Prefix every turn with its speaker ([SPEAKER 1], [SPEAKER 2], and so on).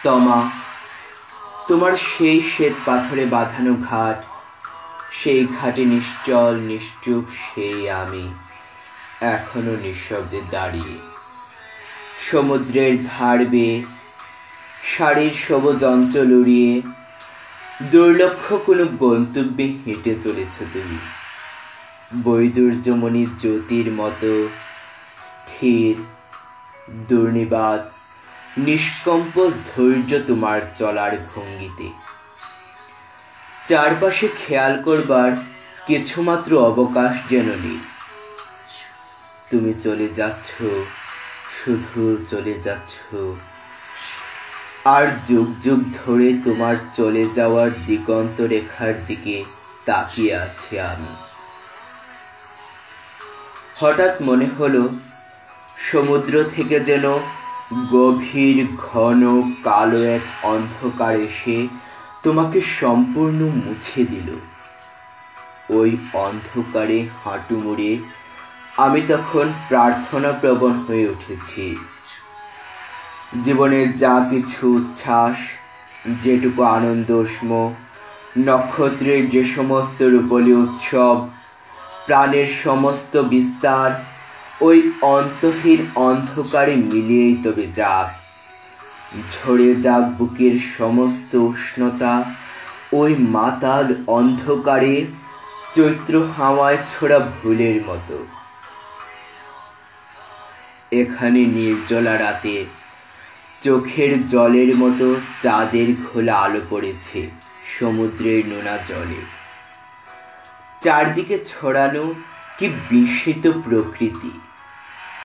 [SPEAKER 1] তমা, তোমার সেই শ্বেত পাথরে বাঁধানো ঘাট, সেই ঘাটে নিশ্চল নিশ্চুপ সেই আমি এখনো নিঃশব্দে দাঁড়িয়ে, সমুদ্রের ধার বেয়ে শাড়ির সবুজ অঞ্চল উড়িয়ে দুর্লক্ষ কোনো গন্তব্যে হেঁটে চলেছ তুমি, বৈদুর্যমণি জ্যোতির মতো স্থির, দুর্নিবাদ, নিষ্কম্প ধৈর্য তোমার চলার ভঙ্গিতে। চারপাশে খেয়াল করবার কিছুমাত্র অবকাশ যেন নেই। তুমি চলে যাচ্ছ, শুধু চলে যাচ্ছ, আর যুগ যুগ ধরে তোমার চলে যাওয়ার দিগন্ত রেখার দিকে তাকিয়ে আছি আমি। হঠাৎ মনে হলো সমুদ্র থেকে যেন গভীর ঘন কালো এক অন্ধকার এসে তোমাকে সম্পূর্ণ মুছে দিল। ওই অন্ধকারে হাঁটু মুড়ে আমি তখন প্রার্থনাপ্রবণ হয়ে উঠেছি। জীবনের যা কিছু উচ্ছ্বাস, যেটুকু আনন্দস্ম, নক্ষত্রের যে সমস্ত রূপলী উৎসব, প্রাণের সমস্ত বিস্তার ওই অন্তহীন অন্ধকারে মিলিয়েই তবে যাক, ঝরে যাক বুকের সমস্ত উষ্ণতা ওই মাতাল অন্ধকারে চৈত্র হাওয়ায় ছোড়া ভুলের মতো। এখানে নির্জলা রাতে চোখের জলের মতো চাঁদের ঘোলা আলো পড়েছে সমুদ্রের নোনা জলে। চারদিকে ছড়ানো কি বিস্মিত প্রকৃতি।